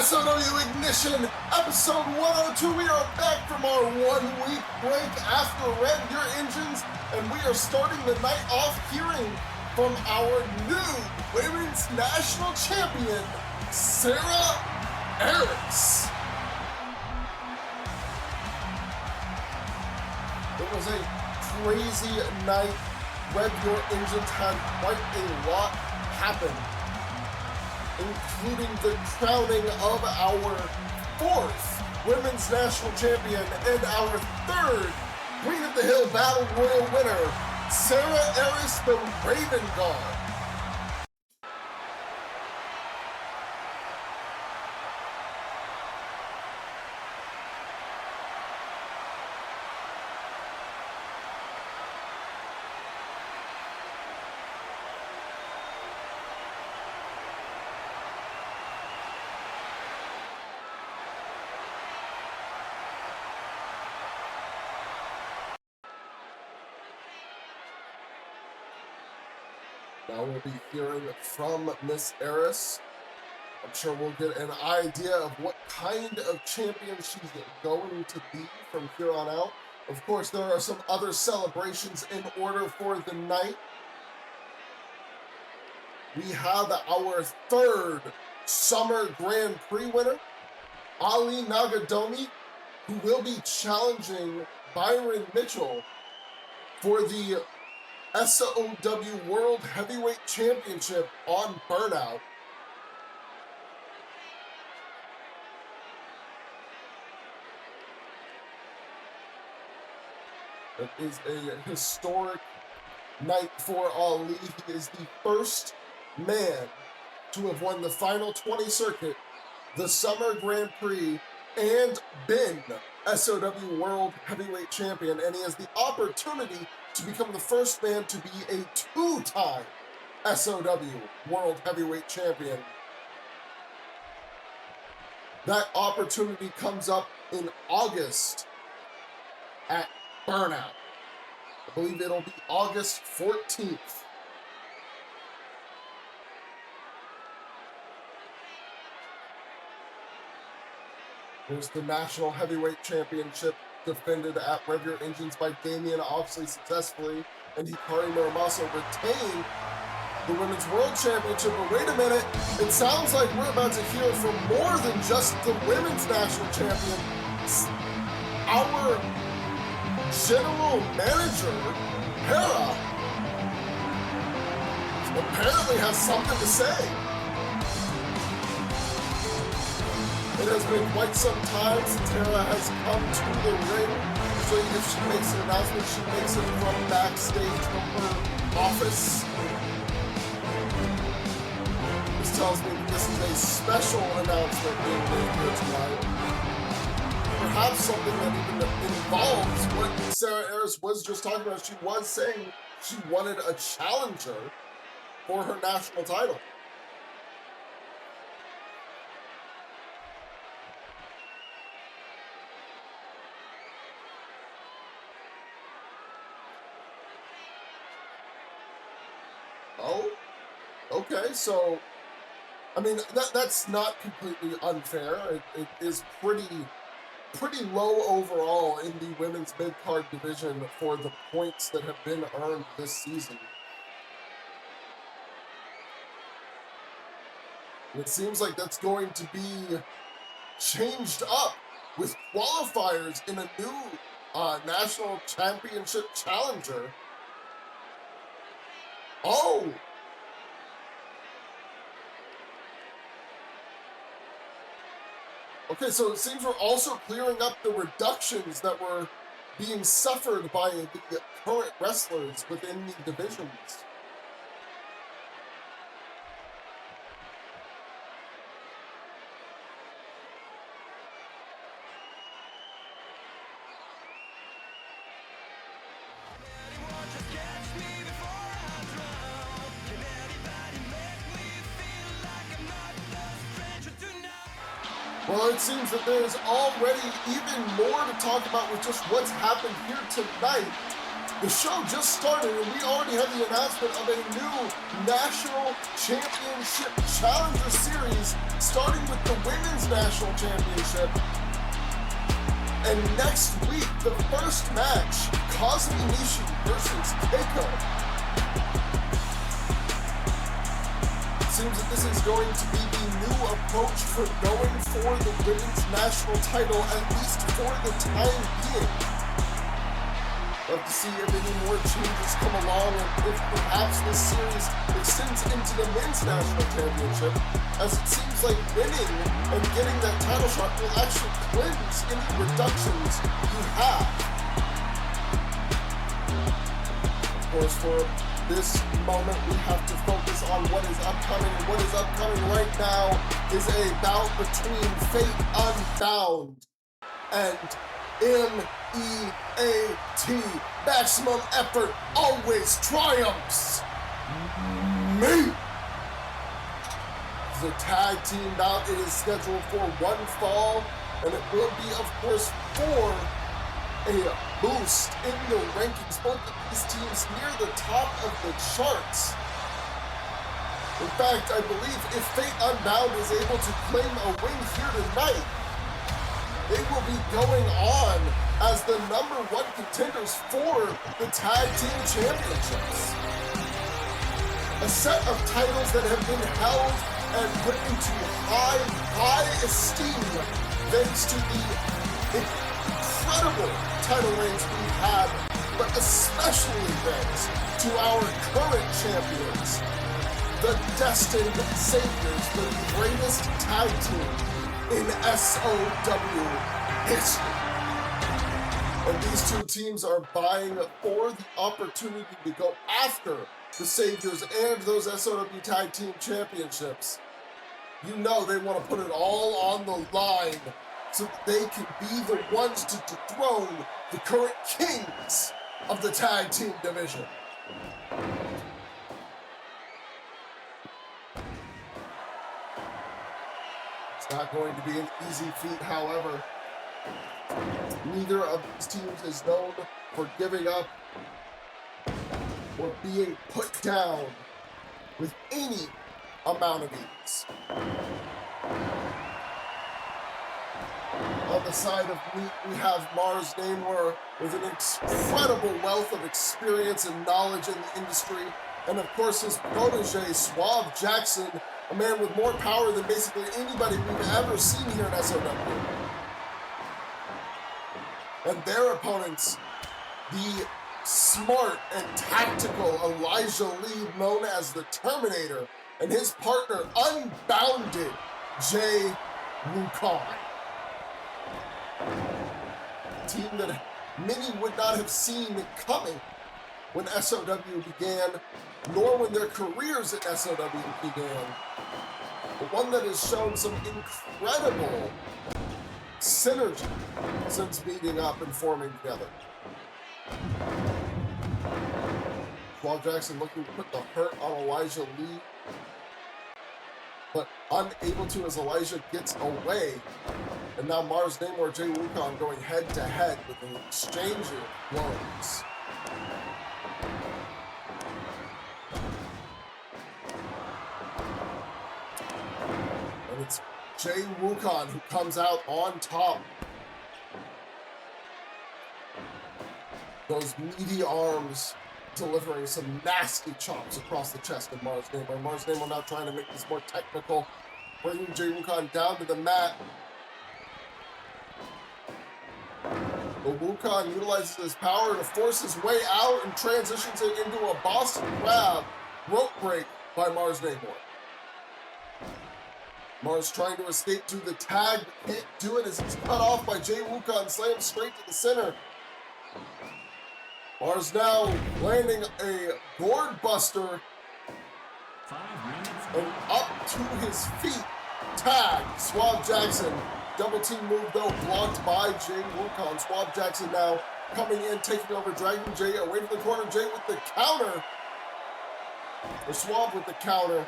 SOW Ignition, episode 102. We are back from our 1 week break after Rev Your Engines, and we are starting the night off hearing from our new Women's National Champion, Sara Ariss. It was a crazy night. Rev Your Engines had quite a lot happen, including the crowning of our 4th Women's National Champion and our 3rd Queen of the Hill Battle Royal winner, Sara Ariss, the Raven Guard. Now we'll be hearing from Miss Ariss. I'm sure we'll get an idea of what kind of champion she's going to be from here on out. Of course, there are some other celebrations in order for the night. We have our 3rd Summer Grand Prix winner, Ali Nagadomi, who will be challenging Byron Mitchell for the SOW World Heavyweight Championship on Burnout. It is a historic night for Ali. He is the first man to have won the final 20 circuit, the Summer Grand Prix, and been SOW World Heavyweight Champion, and he has the opportunity to become the first man to be a 2-time SOW World Heavyweight Champion. That opportunity comes up in August at Burnout. I believe it'll be August 14th. There's the National Heavyweight Championship defended at Rev Your Engines by Damien, obviously successfully, and Hikari Muramoso retained the Women's World Championship. But wait a minute, it sounds like we're about to hear from more than just the Women's National Champion. Our General Manager, Hera, apparently has something to say. It has been quite some time since Hera has come to the ring. Usually if she makes an announcement, she makes it from backstage from her office. This tells me that this is a special announcement being made here tonight. Perhaps something that even involves what Sara Ariss was just talking about. She was saying she wanted a challenger for her national title. Oh, okay, so, I mean, that's not completely unfair. It is pretty low overall in the women's mid-card division for the points that have been earned this season. It seems like that's going to be changed up with qualifiers in a new national championship challenger. Oh! Okay, so it seems we're also clearing up the reductions that were being suffered by the current wrestlers within the divisions. Well, it seems that there's already even more to talk about with just what's happened here tonight. The show just started and we already have the announcement of a new National Championship Challenger Series series, starting with the Women's National Championship. And next week, the first match, SOW Ignition versus Keiko. Seems that this is going to be the new approach for going for the women's national title, at least for the time being. Love to see if any more changes come along, and if perhaps this series extends into the men's national championship, as it seems like winning and getting that title shot will actually cleanse any reductions you have. Of course, for this moment, we have to focus on what is upcoming. And what is upcoming right now is a bout between Fate Unbound and MEAT. Maximum effort always triumphs. Me. The tag team bout, it is scheduled for one fall, and it will be, of course, for a boost in the rankings. Both of these teams near the top of the charts. In fact, I believe if Fate Unbound is able to claim a win here tonight, they will be going on as the #1 contenders for the Tag Team Championships. A set of titles that have been held and put into high esteem thanks to the incredible title reigns we've had, but especially thanks to our current champions, the Destined Saviors, the greatest tag team in SOW history. And these two teams are vying for the opportunity to go after the Saviors and those SOW Tag Team Championships. You know they want to put it all on the line so that they can be the ones to dethrone the current kings of the tag team division. It's not going to be an easy feat, however. Neither of these teams is known for giving up or being put down with any amount of ease. On the side of meat, we have Mars Namor with an incredible wealth of experience and knowledge in the industry, and of course his protege, SOW Jackson, a man with more power than basically anybody we've ever seen here in SOW. And their opponents, the smart and tactical Elijah Lee, known as the Terminator, and his partner, Unbounded Jay Wukan. A team that many would not have seen coming when SOW began, nor when their careers at SOW began, but one that has shown some incredible synergy since meeting up and forming together. SOW Jackson looking to put the hurt on Elijah Lee, but unable to as Elijah gets away. And now Mars Namor, Jay Wukan going head to head with an exchange of blows. And it's Jay Wukan who comes out on top. Those meaty arms delivering some nasty chops across the chest of Mars Namor. Mars Namor now trying to make this more technical, bringing Jay Wukan down to the mat. But Wukan utilizes his power to force his way out and transitions it into a Boston Crab rope break by Mars Namor. Mars trying to escape to the tag, but can't do it as he's cut off by Jay Wukan, slammed straight to the center. Mars now landing a board buster and up to his feet. Tag, SOW Jackson. Double team move though, blocked by Jay Wukan. SOW Jackson now coming in, taking over, dragging Jay away from the corner. Jay with the counter. Or SOW with the counter.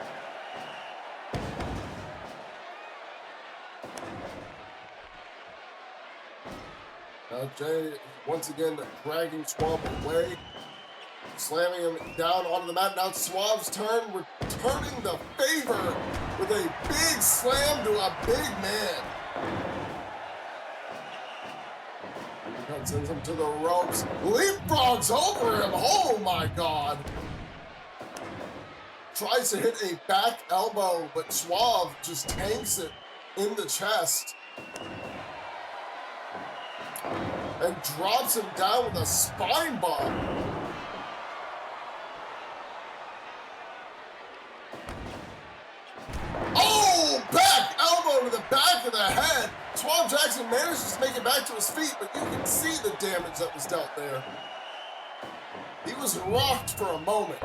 Jay once again dragging SOW away, slamming him down onto the mat. Now it's SOW's turn, returning the favor with a big slam to a big man. That sends him to the ropes. Leapfrogs over him. Oh my God. Tries to hit a back elbow, but SOW just tanks it in the chest. And drops him down with a spine bomb. Oh, back elbow to the back of the head. SOW Jackson manages to make it back to his feet, but you can see the damage that was dealt there. He was rocked for a moment.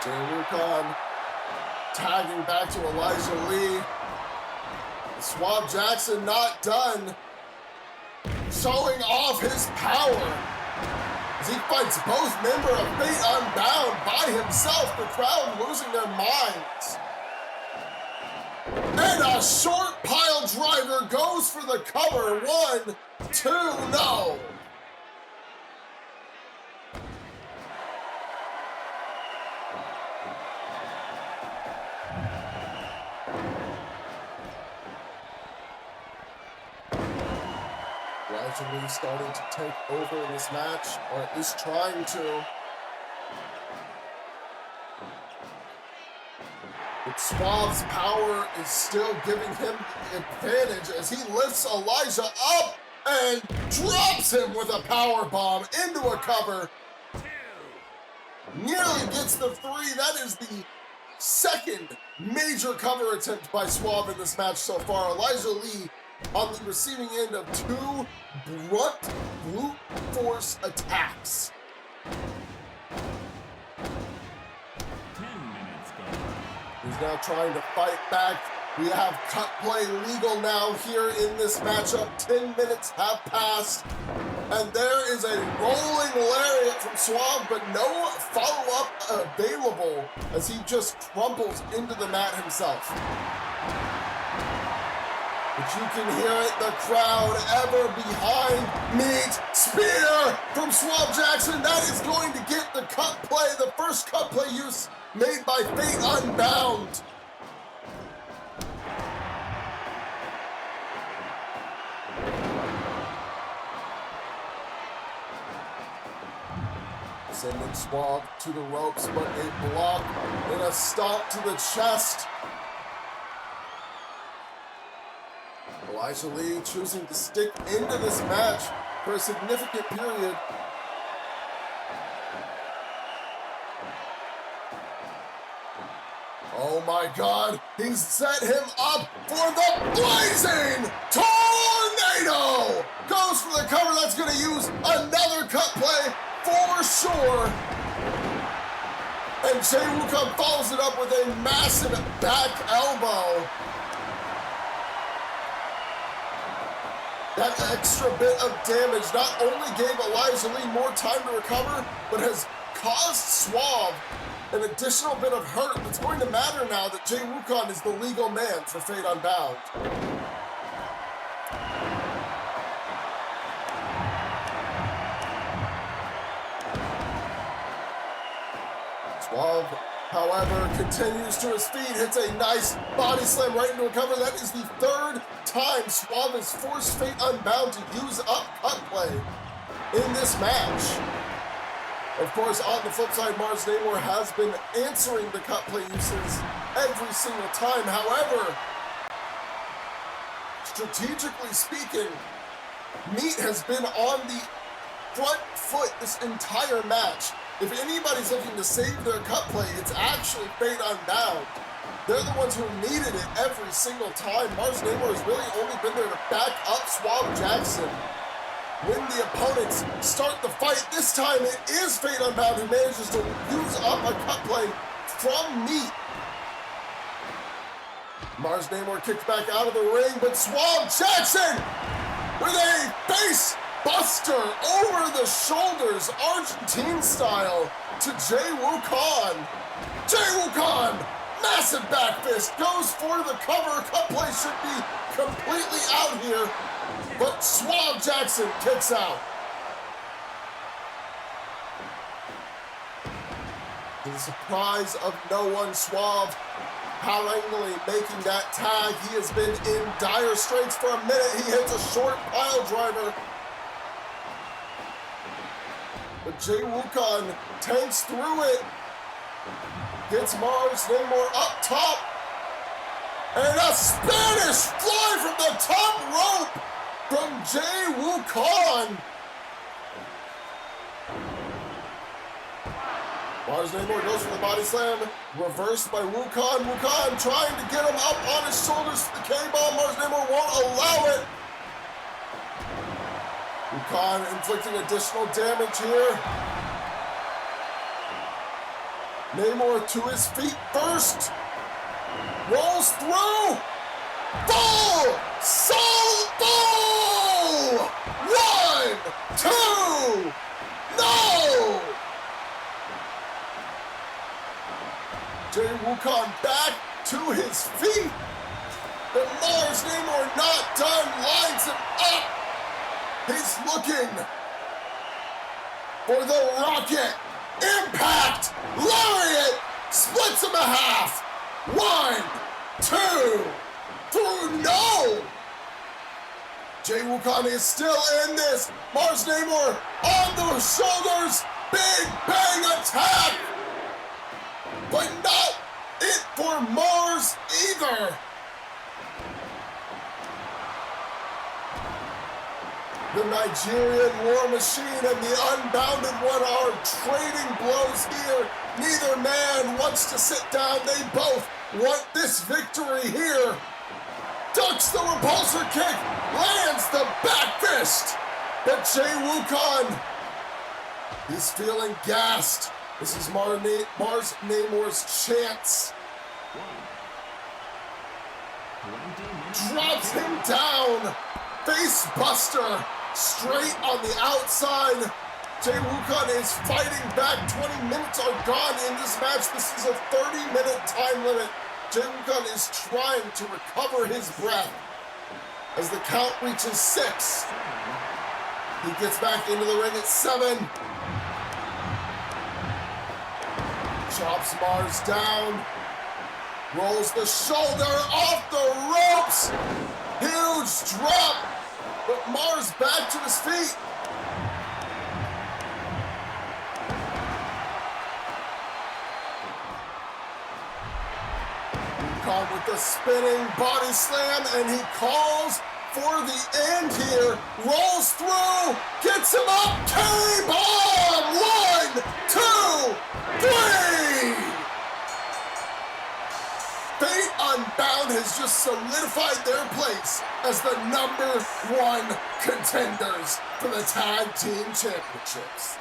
Jay tagging back to Elijah Lee. SOW Jackson not done showing off his power as he fights both members of Fate Unbound by himself, the crowd losing their minds. And a short pile driver goes for the cover. 1, 2, no. Lee starting to take over in this match, or at least trying to. But SOW's power is still giving him the advantage as he lifts Elijah up and drops him with a power bomb into a cover. Nearly gets the 3. That is the second major cover attempt by SOW in this match so far. Elijah Lee on the receiving end of 2 brunt brute force attacks. 10 minutes gone. He's now trying to fight back. We have cut play legal now here in this matchup. 10 minutes have passed. And there is a rolling lariat from SOW, but no follow-up available as he just crumples into the mat himself. But you can hear it, the crowd ever behind Meat. Spear from SOW Jackson. That is going to get the cut play, the first cut play use made by Fate Unbound. Sending SOW to the ropes, but a block and a stomp to the chest. Elijah Lee choosing to stick into this match for a significant period. Oh my God, he's set him up for the blazing tornado! Goes for the cover, that's gonna use another cut play for sure. And Jay Wukong follows it up with a massive back elbow. That extra bit of damage not only gave Elijah Lee more time to recover, but has caused SOW an additional bit of hurt that's going to matter now that Jay Wukong is the legal man for Fate Unbound. SOW, however, continues to his feet, hits a nice body slam right into a cover. That is the 3rd time SOW has forced Fate Unbound to use up cut play in this match. Of course, on the flip side, Mars Namor has been answering the cut play uses every single time. However, strategically speaking, Meat has been on the front foot this entire match. If anybody's looking to save their cut play, it's actually Fate Unbound. They're the ones who needed it every single time. Mars Namor has really only been there to back up SOW Jackson when the opponents start the fight. This time it is Fate Unbound who manages to use up a cut play from Meat. Mars Namor kicks back out of the ring, but SOW Jackson with a face buster over the shoulders, Argentine style, to Jay Wukong. Jay Wukong, massive back fist, goes for the cover. Cut play should be completely out here, but SOW Jackson kicks out. To the surprise of no one, SOW finally making that tag. He has been in dire straits for a minute. He hits a short pile driver. But Jay Wukong tanks through it. Gets Mars Namor up top. And a Spanish fly from the top rope from Jay Wukong. Mars Namor goes for the body slam, reversed by Wukong. Wukong trying to get him up on his shoulders for the K-bomb. Mars Namor won't allow it. Wukong inflicting additional damage here. Namor to his feet first. Rolls through. Full solo. 1, 2. No. Jay Wukong back to his feet. But Mars Namor not done, lines him up. He's looking for the rocket. Impact. Lariat. Splits him in half. 1, 2, 3. No. Jay Wukong is still in this. Mars Namor on the shoulders. Big bang attack. But not it for Mars either. The Nigerian War Machine and the Unbounded One are trading blows here. Neither man wants to sit down. They both want this victory here. Ducks the repulsor kick, lands the back fist. But Jay Wukong is feeling gassed. This is Mars Namor's chance. Drops him down. Face buster. Straight on the outside. Jay Wukong is fighting back. 20 minutes are gone in this match. This is a 30-minute time limit. Jay Wukong is trying to recover his breath as the count reaches 6. He gets back into the ring at 7. Chops Mars down. Rolls the shoulder off the ropes. Huge drop. But Mars back to his feet. Wukong with the spinning body slam, and he calls for the end here. Rolls through, gets him up. K-bomb. 1, 2, 3. Fate Unbound has just solidified their place as the #1 contenders for the Tag Team Championships.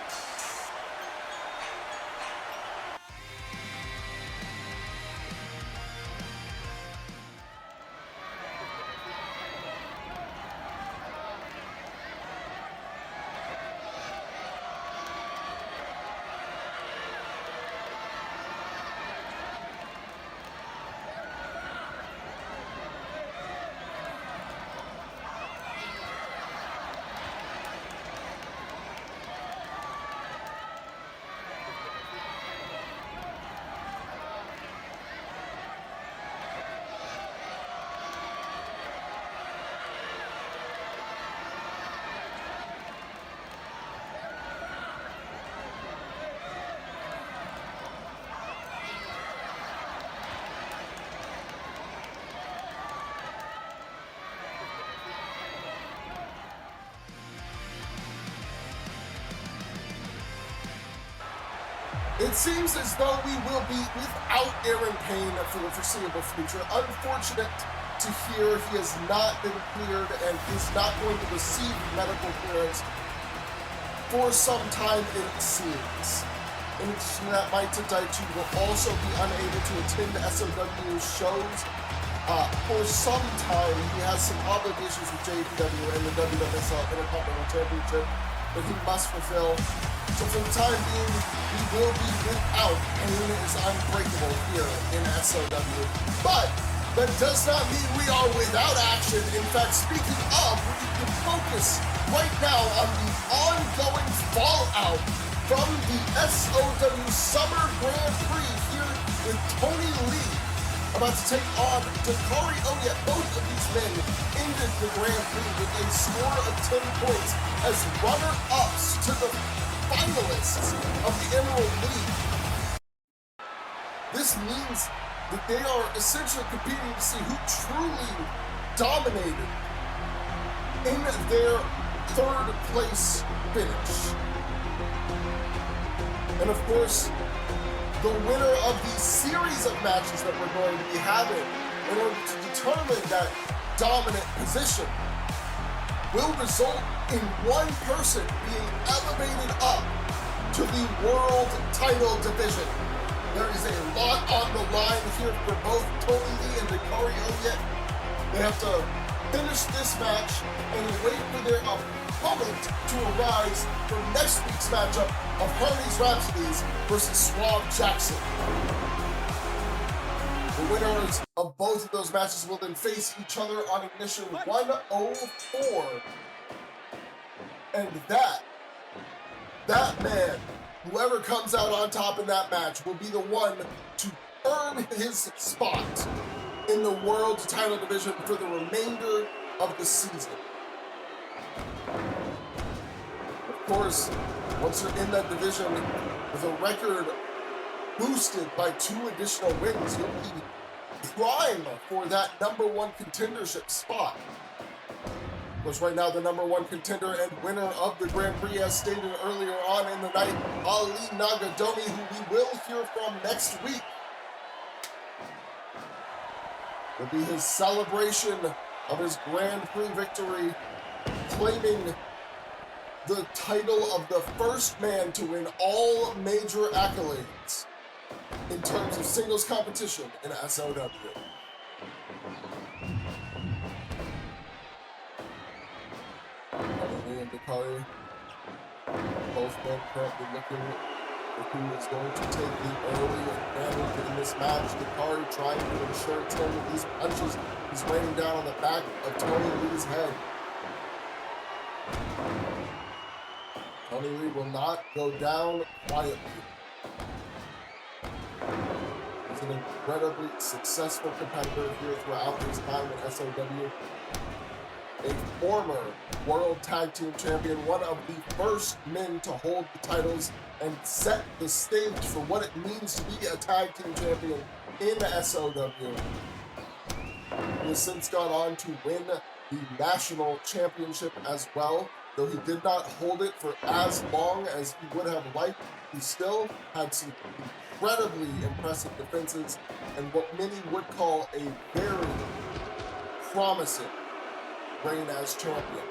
It seems as though we will be without Aaron Payne for the foreseeable future. Unfortunate to hear he has not been cleared and is not going to receive medical clearance for some time, it seems. In addition to that, Maita Daichi will also be unable to attend SOW shows for some time. He has some obligations with JPW and the WWSL Intercontinental Championship that he must fulfill. So for the time being, we will be without Payne is Unbreakable here in SOW. But that does not mean we are without action. In fact, speaking of, we can focus right now on the ongoing fallout from the SOW Summer Grand Prix here with Tony Lee about to take on Dakari Oya. Both of these men ended the Grand Prix with a score of 10 points as runner-ups to the finalists of the Emerald League. This means that they are essentially competing to see who truly dominated in their third place finish. And of course, the winner of the series of matches that we're going to be having in order to determine that dominant position will result in one person being elevated up to the world title division. There is a lot on the line here for both Tony Lee and Dakari Oya. They have to finish this match and wait for their opponent to arise for next week's matchup of Harmony's Rhapsodies versus Suave Jackson. The winners of both of those matches will then face each other on Ignition 104. And that man, whoever comes out on top in that match, will be the one to earn his spot in the world title division for the remainder of the season. Of course, once you're in that division with a record boosted by 2 additional wins, you'll be prime for that #1 contendership spot. Of course, right now the #1 contender and winner of the Grand Prix, as stated earlier on in the night, Ali Nagadomi, who we will hear from next week. Will be his celebration of his Grand Prix victory, claiming the title of the first man to win all major accolades in terms of singles competition in SOW. Lee and Dakari, both men currently looking for who is going to take the early advantage in this match. Dakari trying to ensure Tony Lee's punches. He's raining down on the back of Tony Lee's head. Tony Lee will not go down quietly. He's an incredibly successful competitor here throughout his time in SOW. A former World Tag Team Champion, one of the first men to hold the titles and set the stage for what it means to be a Tag Team Champion in SOW. He has since gone on to win the National Championship as well. Though he did not hold it for as long as he would have liked, he still had some incredibly impressive defenses and what many would call a very promising reign as champion.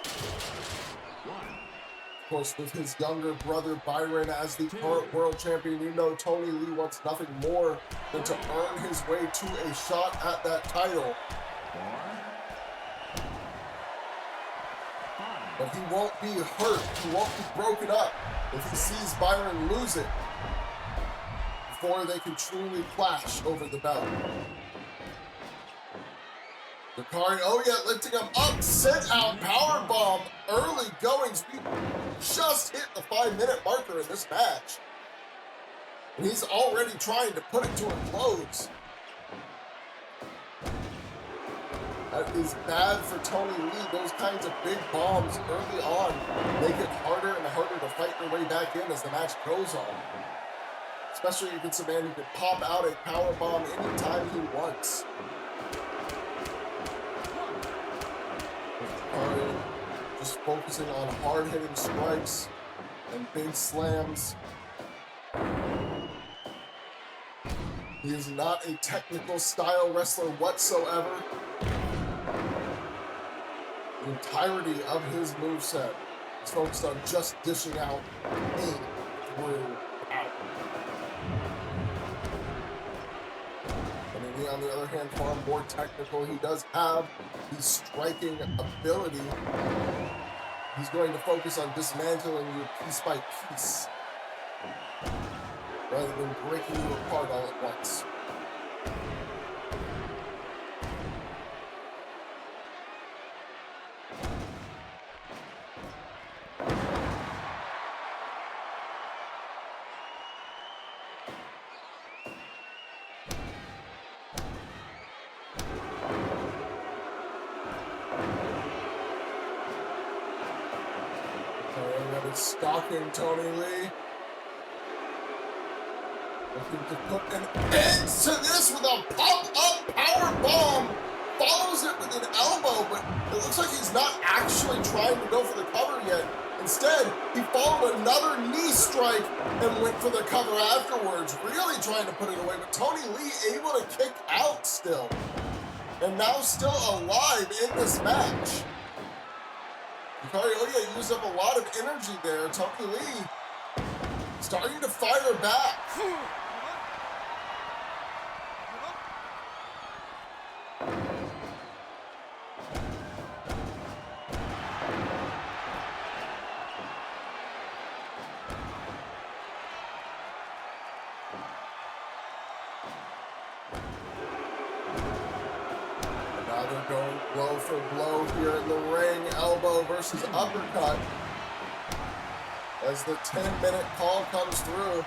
Of course, with his younger brother Byron as the current world champion, you know Tony Lee wants nothing more than to earn his way to a shot at that title. But he won't be hurt, he won't be broken up if he sees Byron lose it before they can truly clash over the belt. Dakari Oya lifting him up, sent out powerbomb, early goings. We just hit the 5-minute marker in this match. And he's already trying to put it to a close. That is bad for Tony Lee. Those kinds of big bombs early on make it harder and harder to fight their way back in as the match goes on. Especially against a man who can pop out a powerbomb anytime he wants. Just focusing on hard-hitting strikes and big slams. He is not a technical style wrestler whatsoever. The entirety of his moveset is focused on just dishing out in through out. And on the other hand, far more technical. He does have the striking ability. He's going to focus on dismantling you piece by piece rather than breaking you apart all at once. stalking Tony Lee. Looking to put an end to this with a pop-up power bomb. Follows it with an elbow, but it looks like he's not actually trying to go for the cover yet. Instead, he followed another knee strike and went for the cover afterwards, really trying to put it away. But Tony Lee able to kick out still, and now still alive in this match. Hikari Oya used up a lot of energy there. Tony Lee starting to fire back. Going blow for blow here in the ring, elbow versus uppercut, as the 10-minute call comes through.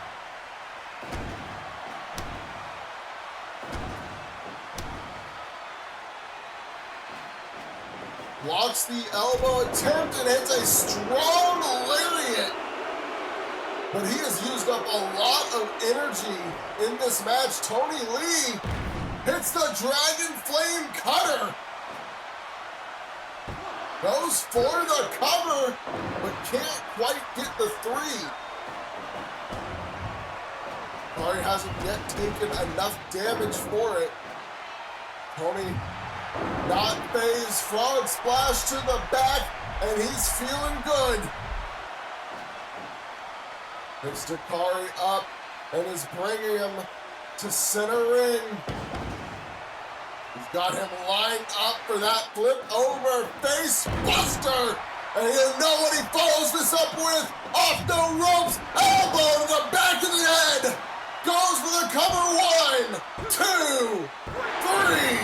Blocks the elbow attempt and hits a strong lariat. But he has used up a lot of energy in this match. Tony Lee hits the Dragon Flame Cutter. Goes for the cover, but can't quite get the three. Hikari hasn't yet taken enough damage for it. Tony not phased, frog splash to the back, and he's feeling good. Hits Hikari up and is bringing him to center ring. He's got him lined up for that flip over face buster. And you know what he follows this up with? Off the ropes, elbow to the back of the head. Goes for the cover. 1, 2, 3.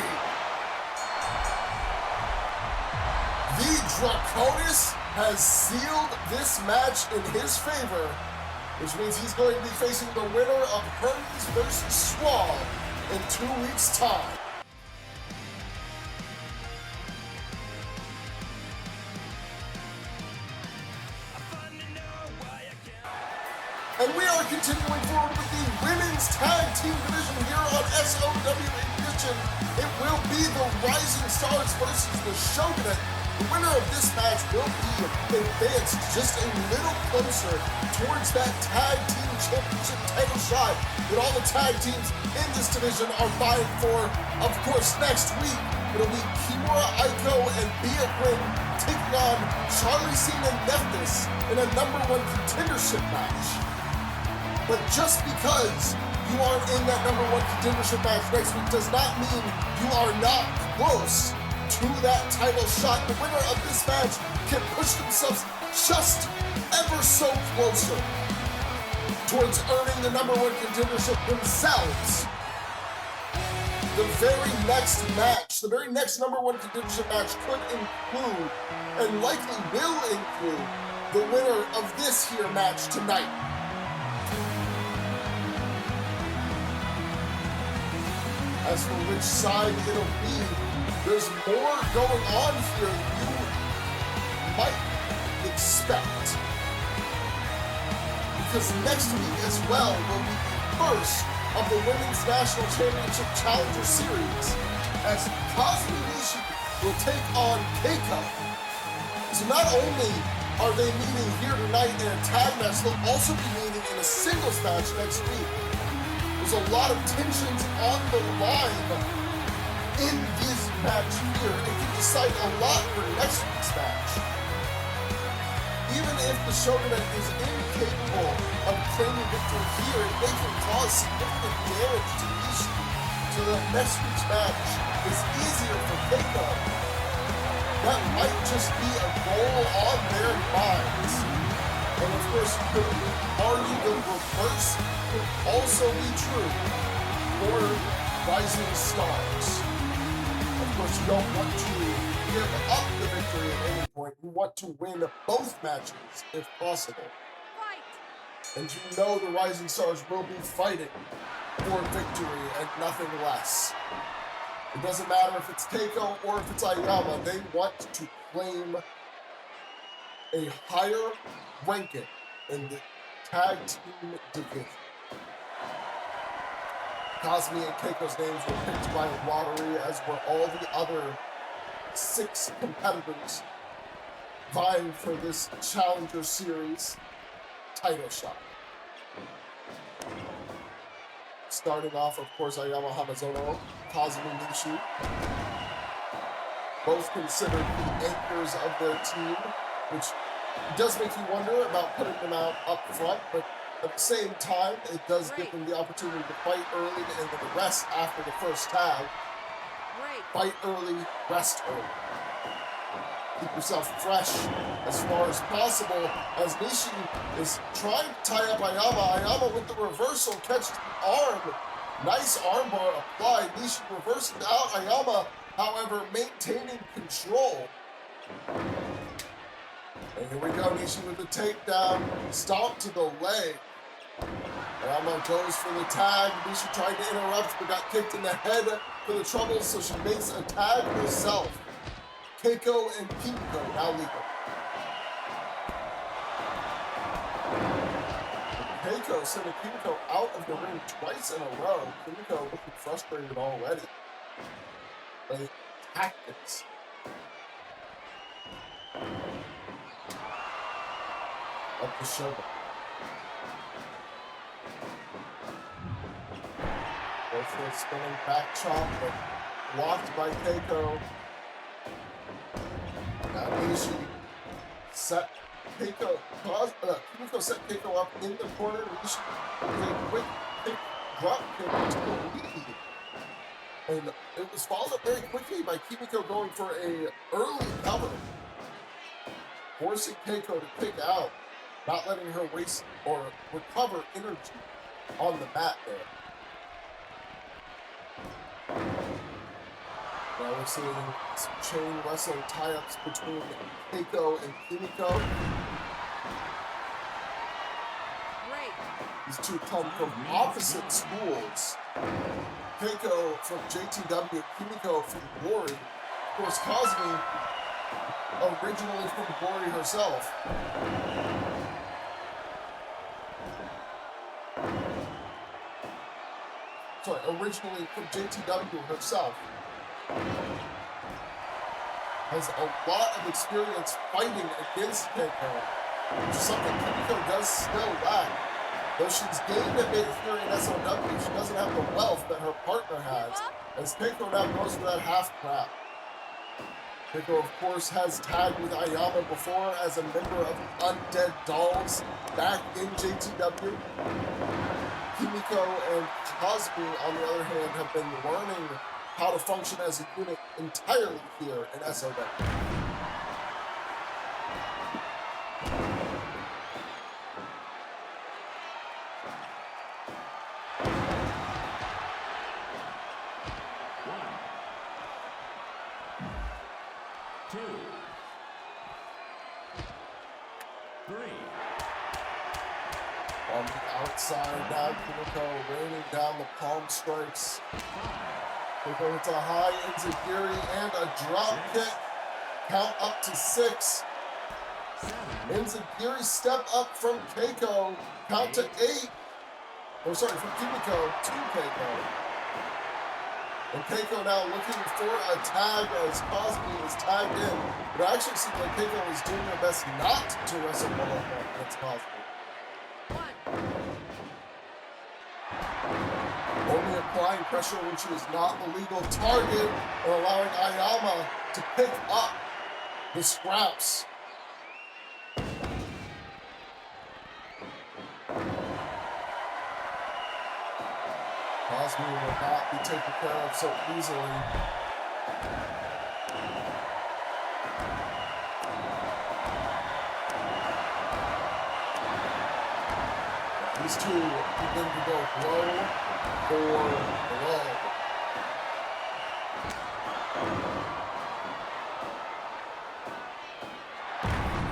The Draconis has sealed this match in his favor, which means he's going to be facing the winner of Hermes versus Swall in 2 weeks' time. And we are continuing forward with the women's tag team division here on SOW Ignition. It will be the Rising Stars versus the Shogunate. The winner of this match will be advanced just a little closer towards that tag team championship title shot that all the tag teams in this division are vying for. Of course, next week, it'll be Kimura Aiko and Bia Quinn taking on Charlie Cena and Nephthys in a #1 contendership match. But just because you aren't in that #1 contendership match next week does not mean you are not close to that title shot. The winner of this match can push themselves just ever so closer towards earning the #1 contendership themselves. The very next match, the very next #1 contendership match could include, and likely will include, the winner of this here match tonight. As for which side it'll be, there's more going on here than you might expect. Because next week as well will be the first of the Women's National Championship Challenger Series, as Kazumi Nishi will take on Keiko. So not only are they meeting here tonight in a tag match, they'll also be meeting in a singles match next week. There's a lot of tensions on the line in this match here. It can decide a lot for next week's match. Even if the Shogunate is incapable of claiming victory here, they can cause significant damage to Nishi, so that next week's match is easier for Keiko. That might just be a goal on their minds. And of course, you could argue the reverse could also be true for Rising Stars. Of course, you don't want to give up the victory at any point. You want to win both matches if possible. Fight. And you know the Rising Stars will be fighting for victory and nothing less. It doesn't matter if it's Keiko or if it's Ayama. They want to claim a higher ranking in the tag team division. Cosme and Keiko's names were picked by lottery, as were all the other 6 competitors vying for this Challenger Series title shot. Starting off, of course, Ayama Hanazono, Kazumi Nishi, both considered the anchors of their team, which does make you wonder about putting them out up front, but at the same time, it does give them the opportunity to fight early and then rest after the first tag. Fight early, rest early. Keep yourself fresh as far as possible, as Nishi is trying to tie up Ayama. Ayama with the reversal catches the arm. Nice armbar applied. Nishi reversing out. Ayama, however, maintaining control. And here we go, Nishi with the takedown. Stomp to the leg. Ayama goes for the tag. Nishi tried to interrupt, but got kicked in the head for the trouble, so she makes a tag herself. Keiko and Kimiko now legal. Keiko sending Kimiko out of the ring twice in a row. Kimiko looking frustrated already. Like, tactics. Up the shoulder. Go for a spinning back chop, but blocked by Keiko. Now Nishi set Kimiko set Keiko up in the corner. Nishi with a quick drop kick to the lead. And it was followed up very quickly by Kimiko going for a early cover, forcing Keiko to kick out, not letting her waste or recover energy on the mat there. Now we're seeing some chain wrestling tie-ups between Keiko and Kimiko. These two come from opposite schools. Keiko from JTW, Kimiko from Glory. Of course, Cosme originally from Glory herself. Sorry, originally from JTW herself. Has a lot of experience fighting against Keiko, which is something Kimiko does still lack. Though she's gained a bit here in SOW, she doesn't have the wealth that her partner has, as Keiko now goes for that half crab. Keiko, of course, has tagged with Ayama before as a member of Undead Dolls back in JTW. Kimiko and Cosme, on the other hand, have been learning how to function as a unit entirely here in SOW. 2, 3. On the outside now, Kimiko raining down the palm strikes. Kimiko hits a high enziguri and a drop kick. Count up to 6. Enziguri step up from Keiko. Count to 8. Oh, sorry, from Kimiko to Keiko. And Keiko now looking for a tag as Cosme is tagged in. But it actually seems like Keiko is doing her best not to wrestle one-on-one against Cosme. Only applying pressure when she is not the legal target, and allowing Ayama to pick up the scraps. Cosme will not be taken care of so easily. These two begin to go blow for blow.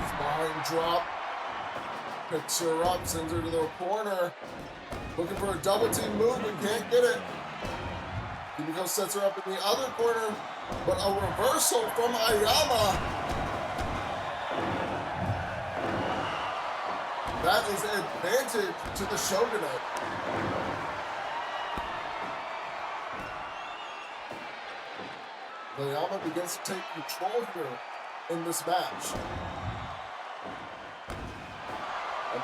Spine drop. Picks her up, sends her to the corner. Looking for a double team move and can't get it. Kimiko sets her up in the other corner, but a reversal from Ayama. that is an advantage to the Shogunate. Ayama begins to take control here in this match.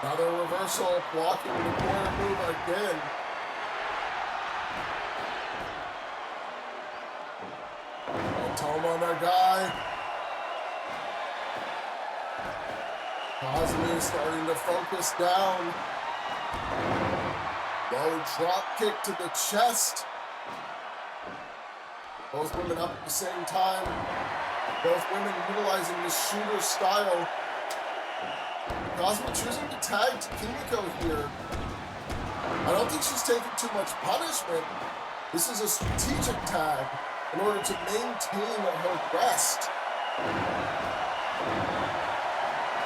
Another reversal, blocking the corner move again. Toma on our guy. Kazumi starting to focus down. Low drop kick to the chest. Both women up at the same time. Both women utilizing the shooter style. Kazumi choosing to tag to Kimiko here. I don't think she's taking too much punishment. This is a strategic tag in order to maintain her rest.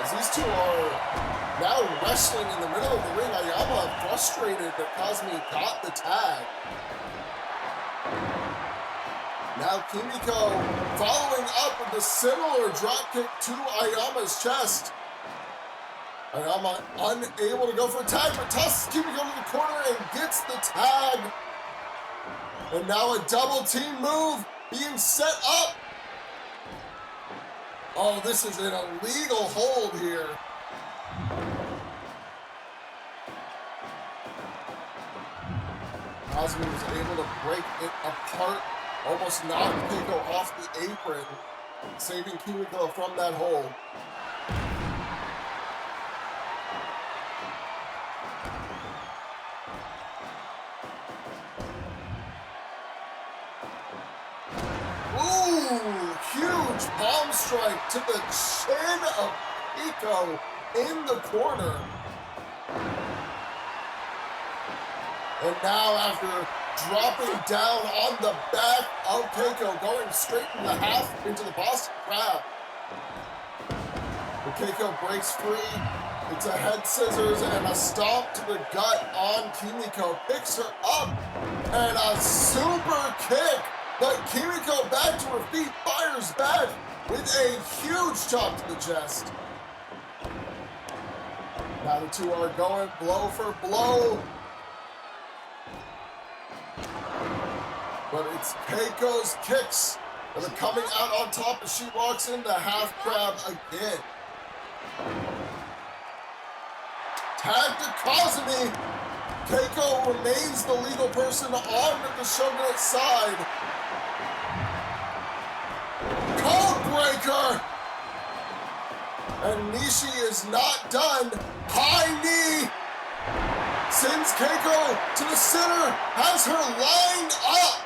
As these two are now wrestling in the middle of the ring, Ayama frustrated that Kazumi got the tag. Now Kimiko following up with a similar dropkick to Ayama's chest. Ayama unable to go for a tag, but tosses Kimiko to the corner and gets the tag. And now a double team move being set up. Oh, this is an illegal hold here. Kazumi was able to break it apart, almost knocked Keiko off the apron, saving Kimiko from that hold. Huge palm strike to the chin of Keiko in the corner. And now after dropping down on the back of Keiko, going straight in the half into the Boston Crab. But Keiko breaks free. It's a head scissors and a stomp to the gut on Kimiko. Picks her up and a super kick. But Kimiko back to her feet, fires back with a huge chop to the chest. Now the two are going blow for blow. But it's Keiko's kicks that are coming out on top as she walks into half crab again. Tag to Kazumi. Keiko remains the legal person on the Shogunate side. Code breaker! And Nishi is not done. High knee! Sends Keiko to the center, has her lined up.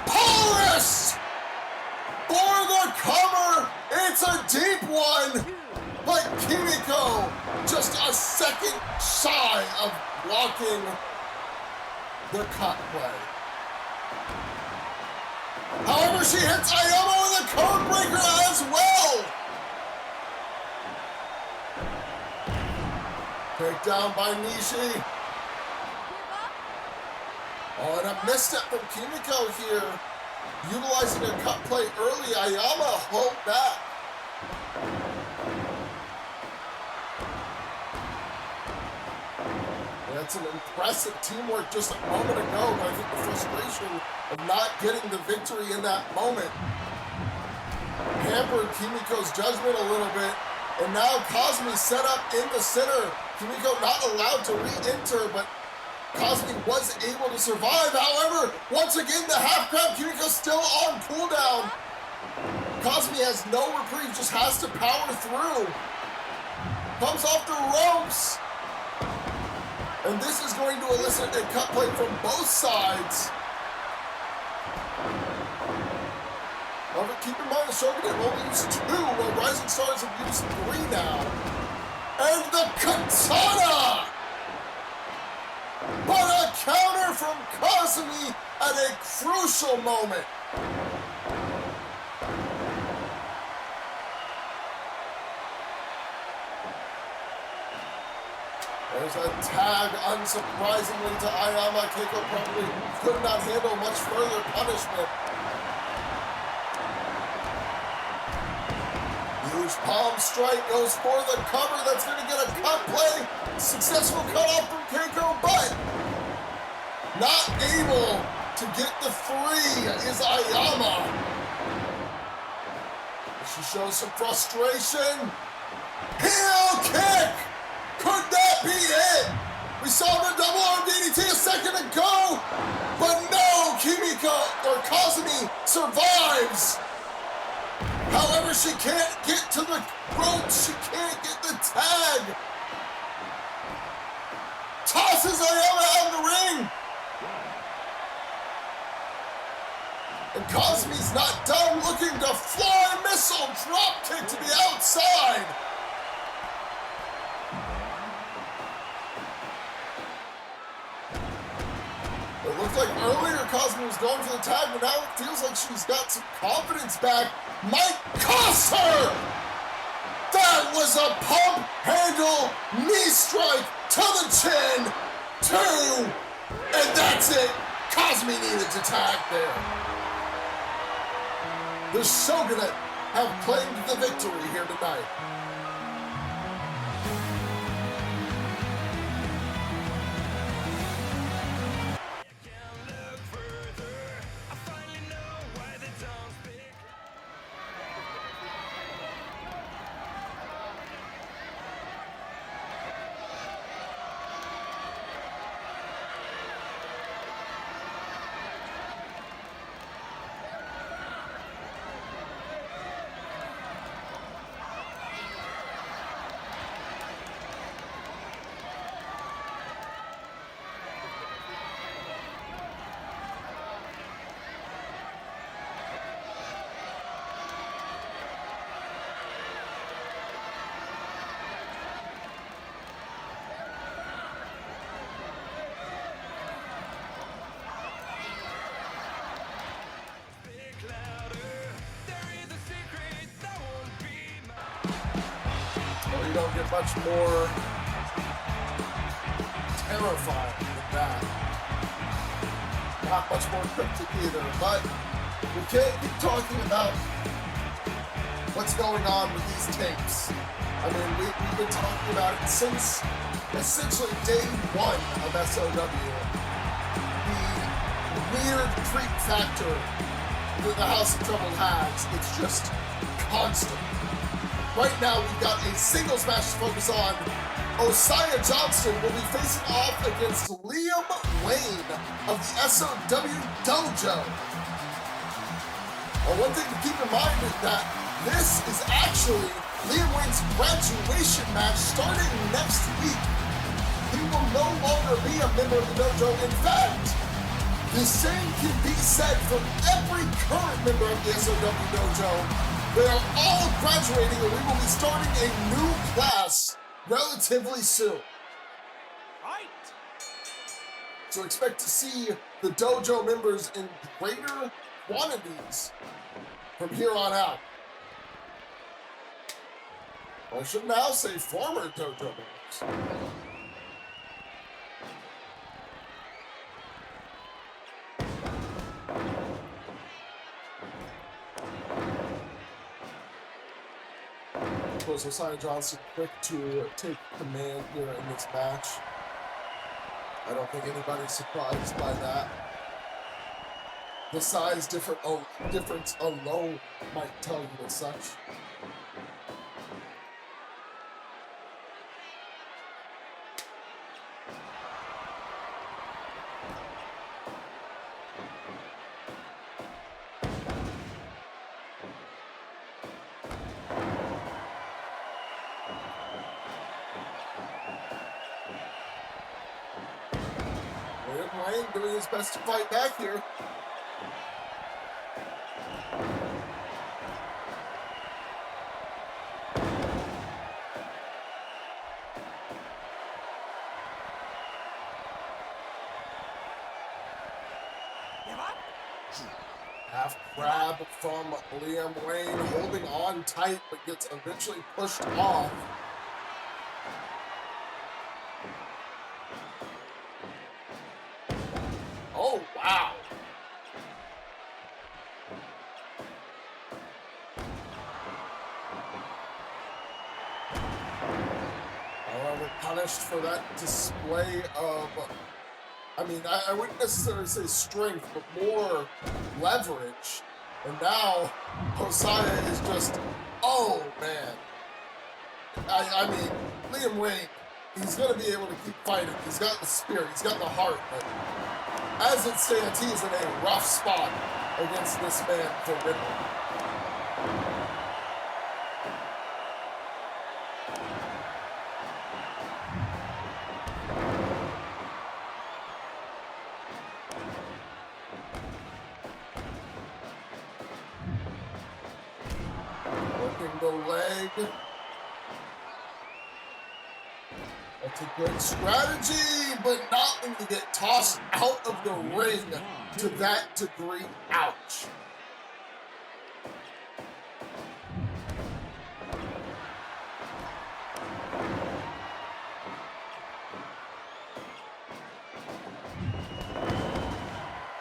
Polished! For the cover! It's a deep one! But Kimiko just a second shy of blocking the cut play. However, she hits Ayama with a code breaker as well. Takedown by Nishi. Oh, and a misstep from Kimiko here. Utilizing a cut play early, Ayama hold back. That's an impressive teamwork just a moment ago, but I think the frustration of not getting the victory in that moment hampered Kimiko's judgment a little bit. And now Kazumi set up in the center. Kimiko not allowed to re-enter, but Kazumi was able to survive. However, once again, the half crab, Kimiko still on cooldown. Kazumi has no reprieve, just has to power through. Comes off the ropes. And this is going to elicit a cut play from both sides. However, keep in mind the Shogunate only used 2, while Rising Stars have used 3 now. And the katana! But a counter from Kazumi at a crucial moment. There's a tag, unsurprisingly, to Ayama. Keiko probably could not handle much further punishment. Huge palm strike goes for the cover. That's going to get a cut play. Successful cutoff from Keiko, but not able to get the 3 is Ayama. She shows some frustration. Heel kick! Could that be it? We saw the double arm DDT a second ago, but no, Kazumi survives. However, she can't get to the ropes. She can't get the tag. Tosses Ayama out of the ring. And Kazumi's not done, looking to fly missile drop kick to the outside. It looked like earlier Kazumi was going for the tag, but now it feels like she's got some confidence back. Might cost her! That was a pump handle knee strike to the chin. 2, and that's it. Kazumi needed to tag there. The Shogunate have claimed the victory here tonight. You don't get much more terrifying than that. Not much more cryptic either, but we can't keep talking about what's going on with these tapes. I mean, we've been talking about it since essentially day 1 of SOW. The weird freak factor that the House of Trouble has, it's just constant. Right now, we've got a singles match to focus on. Osiah Johnston will be facing off against Liam Wayne of the SOW Dojo. Well, one thing to keep in mind is that this is actually Liam Wayne's graduation match starting next week. He will no longer be a member of the dojo. In fact, the same can be said for every current member of the SOW Dojo. They are all graduating, and we will be starting a new class relatively soon. Right. So expect to see the dojo members in greater quantities from here on out. Well, I should now say former dojo members. Osiah Johnston quick to take command here in this match. I don't think anybody's surprised by that. The size difference alone might tell you as such. Wayne doing his best to fight back here. Half grab from Liam Wayne, holding on tight, but gets eventually pushed off. Oh, wow. punished for that display of, I mean, I wouldn't necessarily say strength, but more leverage. And now, Josiah is just, oh man. I mean, Liam Wayne, he's going to be able to keep fighting. He's got the spirit, he's got the heart, but as it stands, he's in a rough spot against this man for Riddle. Working the leg. That's a good strategy, but not when you get tossed out of the ring to that degree. Ouch.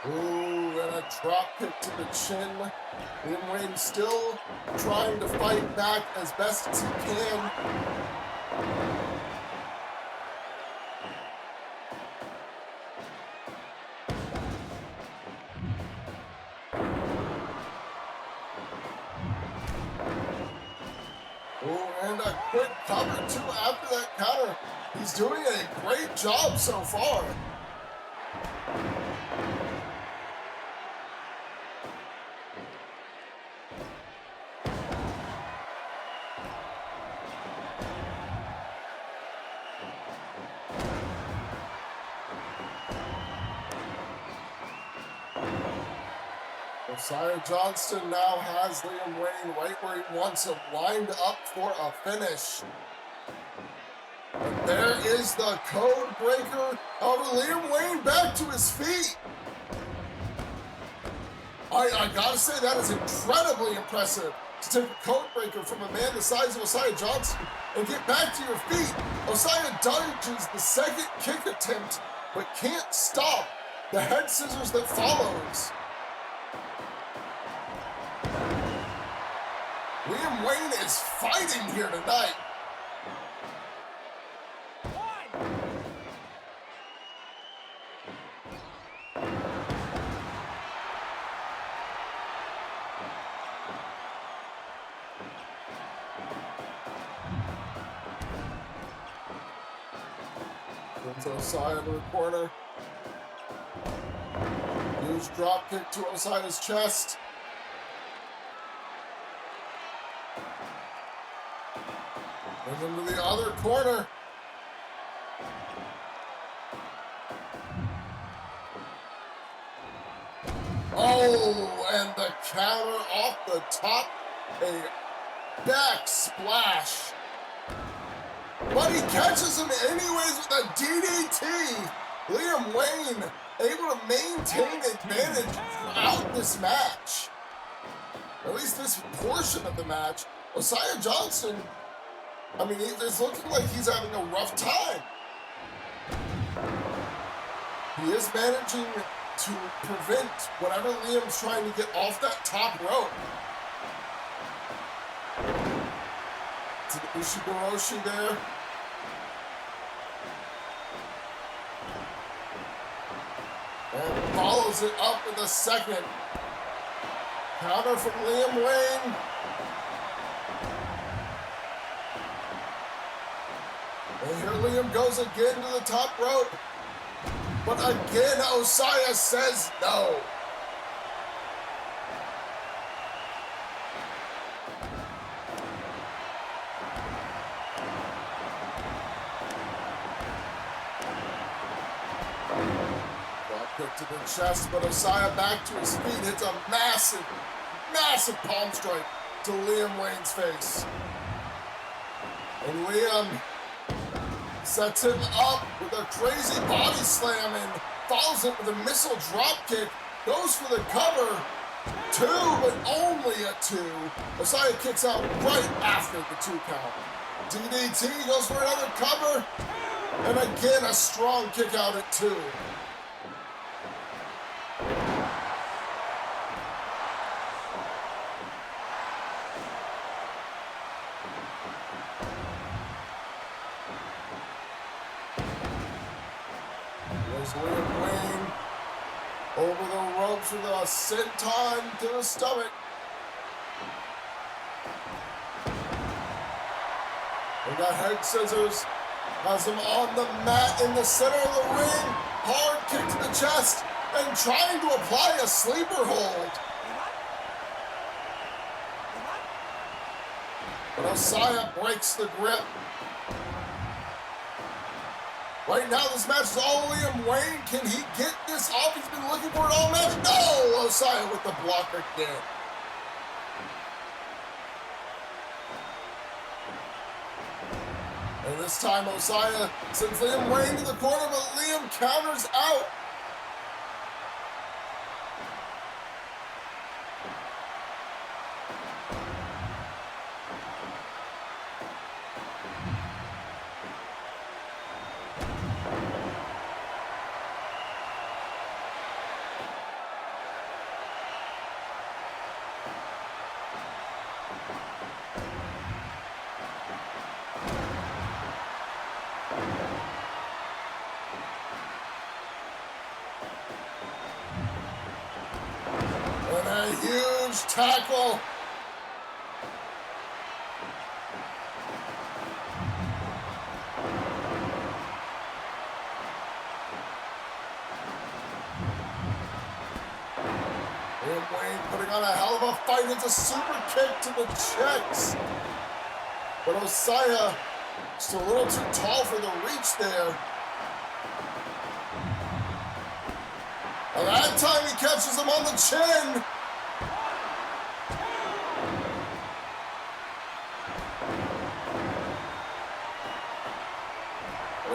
Ooh, and a drop kick to the chin. Liam Wayne still trying to fight back as best as he can. And a quick cover, too, after that counter. He's doing a great job so far. Sara Johnston now has Liam Wayne right where he wants him, lined up for a finish. And there is the code breaker of Liam Wayne back to his feet. I gotta say, that is incredibly impressive to take a code breaker from a man the size of Osiah Johnston and get back to your feet. Osiah dodges the second kick attempt, but can't stop the head scissors that follows. Liam Wayne is fighting here tonight. Brings Osiah to the corner. Huge drop kick to Osiah's chest. Brings him to the other corner. Oh, and the counter off the top. A back splash. But he catches him anyways with a DDT. Liam Wayne able to maintain advantage throughout this match. Or at least this portion of the match. Osiah Johnston, I mean, it's looking like he's having a rough time. He is managing to prevent whatever Liam's trying to get off that top rope. To the Ushigoroshi there. And follows it up with a second. Counter from Liam Wayne. And here Liam goes again to the top rope. But again, Osiah says no. Drop kick to the chest, but Osiah back to his feet, hits a massive, massive palm strike to Liam Wayne's face. And Liam sets him up with a crazy body slam and follows it with a missile drop kick. Goes for the cover. 2, but only a 2. Osiah kicks out right after the 2 count. DDT goes for another cover. And again, a strong kick out at 2. There's Liam Wayne over the ropes with a senton to the stomach. They got head scissors. Has him on the mat in the center of the ring. Hard kick to the chest and trying to apply a sleeper hold. But Osaya breaks the grip. Right now, this match is all Liam Wayne. Can he get this off? He's been looking for it all match. No! Osaya with the block again. And this time, Osaya sends Liam Wayne to the corner, but Liam counters out. Huge tackle. Liam Wayne putting on a hell of a fight. It's a super kick to the chest. But Osaya just a little too tall for the reach there. And that time he catches him on the chin.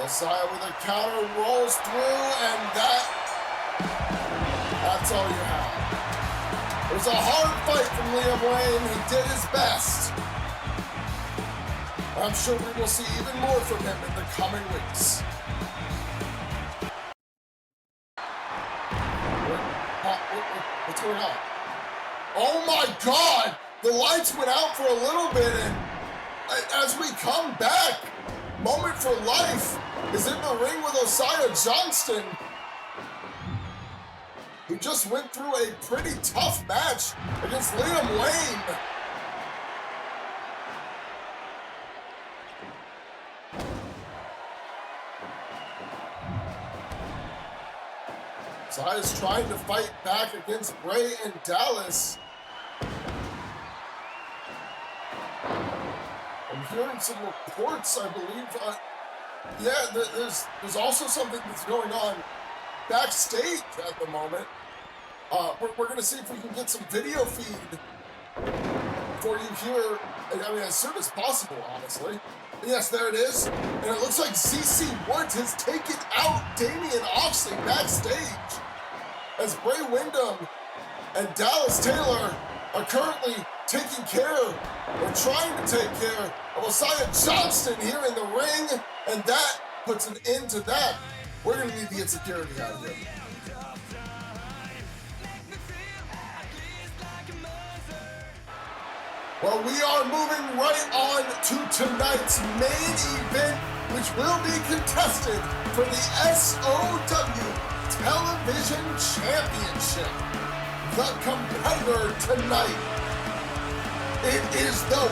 Osaya with a counter rolls through, and that's all you have. It was a hard fight from Liam Wayne. He did his best. I'm sure we will see even more from him in the coming weeks. What's going on? Oh my God! The lights went out for a little bit, and as we come back, Moment for Life is in the ring with Osaya Johnston, who just went through a pretty tough match against Liam Wayne. Osaya's trying to fight back against Bray and Dallas. I'm hearing some reports, I believe. There's also something that's going on backstage at the moment. We're going to see if we can get some video feed for you here. I mean, as soon as possible, honestly. Yes, there it is. And it looks like ZC Woods has taken out Damian Oxley backstage, as Bray Windham and Dallas Taylor are currently taking care, or trying to take care, of Osaya Johnston here in the ring, and that puts an end to that. We're going to need to get security out of here. Well, we are moving right on to tonight's main event, which will be contested for the SOW Television Championship. The competitor tonight, it is the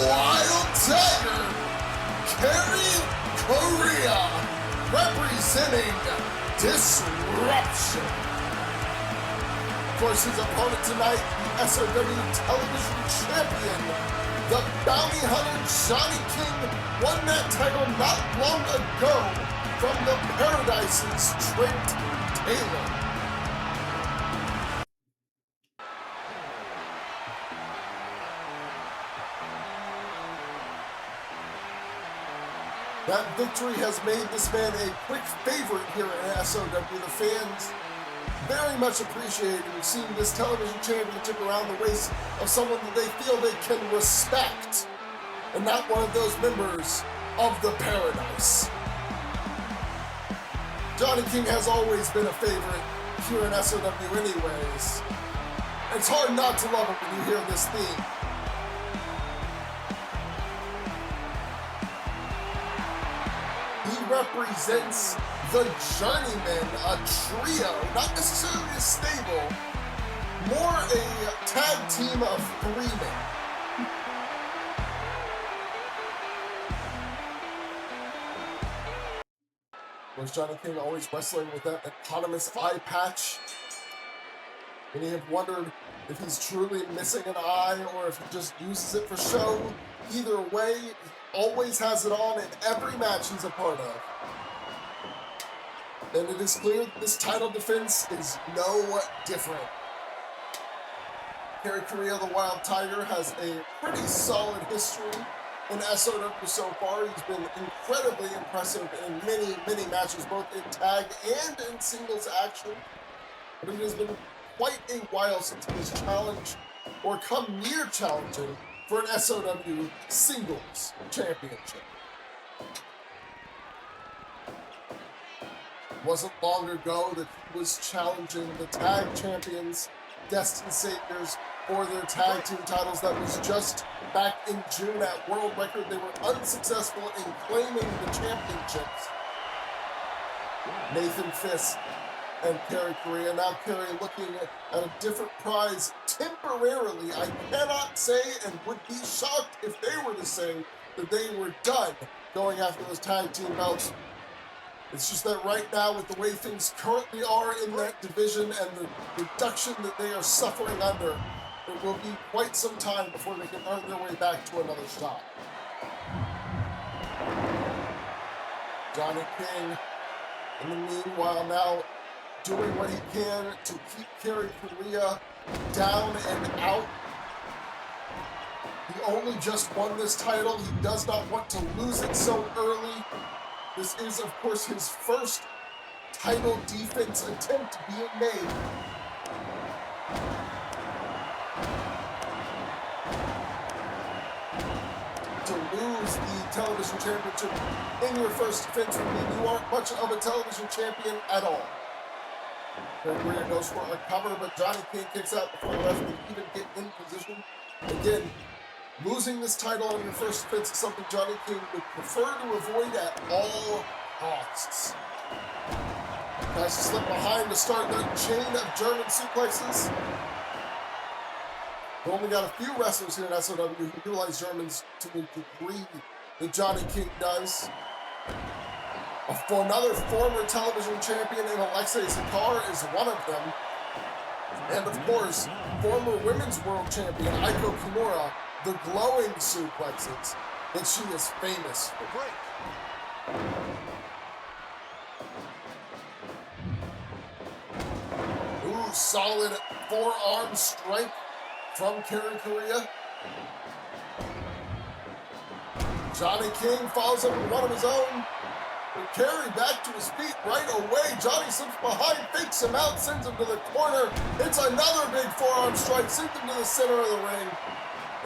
Wild Tiger, Kerry Korea, representing Disruption. Of course, his opponent tonight, the SOW Television Champion, the Bounty Hunter Johnny King, won that title not long ago from the Paradise's Trent Taylor. That victory has made this man a quick favorite here in SOW. The fans very much appreciating seeing this television championship around the waist of someone that they feel they can respect, and not one of those members of the Paradise. Johnny King has always been a favorite here in SOW anyways. It's hard not to love him when you hear this theme. He represents the Journeymen, a trio, not necessarily a stable, more a tag team of 3 men. Was Johnny King always wrestling with that eponymous eye patch? And you have wondered if he's truly missing an eye or if he just uses it for show. Either way, he always has it on in every match he's a part of. And it is clear that this title defense is no different. Kerry Correa, the Wild Tiger, has a pretty solid history in SOW so far. He's been incredibly impressive in many, many matches, both in tag and in singles action. But it has been quite a while since he has challenged or come near challenging for an SOW singles championship. It wasn't long ago that he was challenging the tag champions, Destined Saviors, for their tag team titles. That was just back in June at World Record. They were unsuccessful in claiming the championships. Nathan Fisk and Kerry Correa. Now Kerry looking at a different prize temporarily. I cannot say and would be shocked if they were to say that they were done going after those tag team belts. It's just that right now, with the way things currently are in that division and the reduction that they are suffering under, it will be quite some time before they can earn their way back to another shot. Johnny King, in the meanwhile, now doing what he can to keep Kerry Correa down and out. He only just won this title. He does not want to lose it so early. This is, of course, his first title defense attempt being made. To lose the television championship in your first defense would mean you aren't much of a television champion at all. Correa goes for a cover, but Johnny King kicks out before the ref can even get in position. Again, losing this title on your first defense is something Johnny King would prefer to avoid at all costs. Tries to slip behind to start the chain of German suplexes. We've only got a few wrestlers here in SOW who utilize Germans to the degree that Johnny King does. For another former television champion in Alexei Zakar is one of them. And of course, former women's world champion Aiko Kimura, the glowing suplexes that she is famous for. Ooh, solid forearm strike from Kerry Correa. Johnny King follows up with one of his own. But Kerry back to his feet right away. Johnny slips behind, fakes him out, sends him to the corner. It's another big forearm strike, sends him to the center of the ring.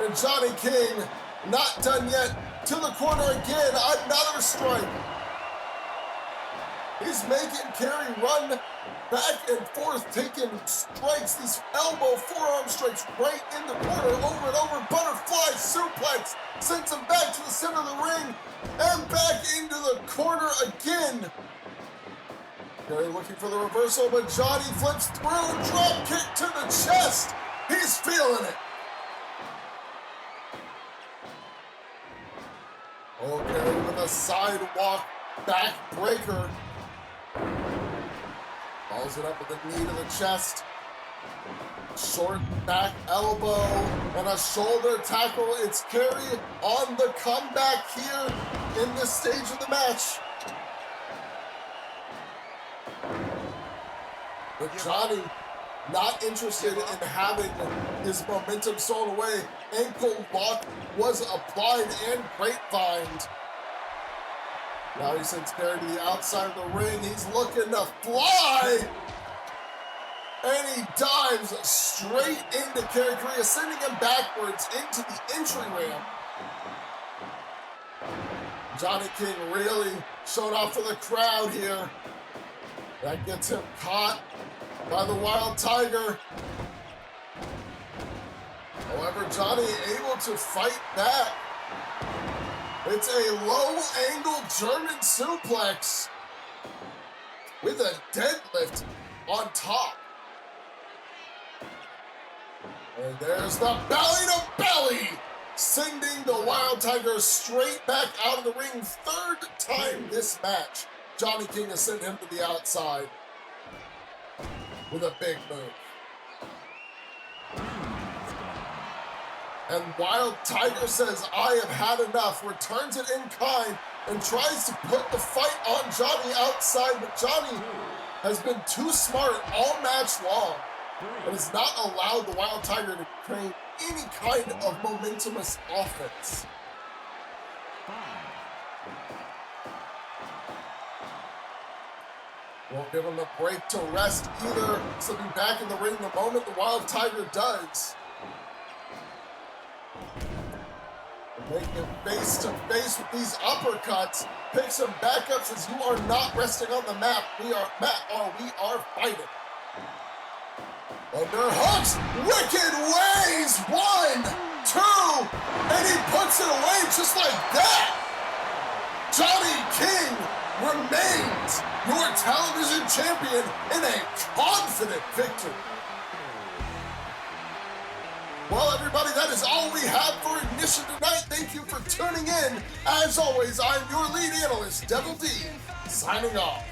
And Johnny King, not done yet, to the corner again, another strike. He's making Kerry run back and forth, taking strikes, these elbow forearm strikes right in the corner, over and over, butterfly suplex, sends him back to the center of the ring, and back into the corner again. Kerry looking for the reversal, but Johnny flips through, drop kick to the chest. He's feeling it. Okay, with a sidewalk backbreaker. Follows it up with a knee to the chest. Short back elbow and a shoulder tackle. It's Kerry on the comeback here in this stage of the match. But Johnny not interested in having his momentum stolen away. Ankle lock was applied and grapevined. Now he sends Kerry to the outside of the ring. He's looking to fly. And he dives straight into Kerry Correa, sending him backwards into the entry ramp. Johnny King really showed off for the crowd here. That gets him caught by the Wild Tiger. However, Johnny able to fight back. It's a low-angle German suplex. with a deadlift on top. And there's the belly to belly, sending the Wild Tiger straight back out of the ring. Third time this match, Johnny King has sent him to the outside with a big move. And Wild Tiger says, I have had enough, returns it in kind, and tries to put the fight on Johnny outside, but Johnny has been too smart all match long and has not allowed the Wild Tiger to create any kind of momentumous offense. Won't give him a break to rest either, slipping back in the ring the moment the Wild Tiger does. Making face to face with these uppercuts, picks him back up, says, you are not resting on the map. We are fighting. Under hooks, wicked ways, 1, 2, and he puts it away just like that. Johnny King remains your television champion in a confident victory. Well, everybody, that is all we have for Ignition tonight. Thank you for tuning in. As always, I'm your lead analyst, Devil D, signing off.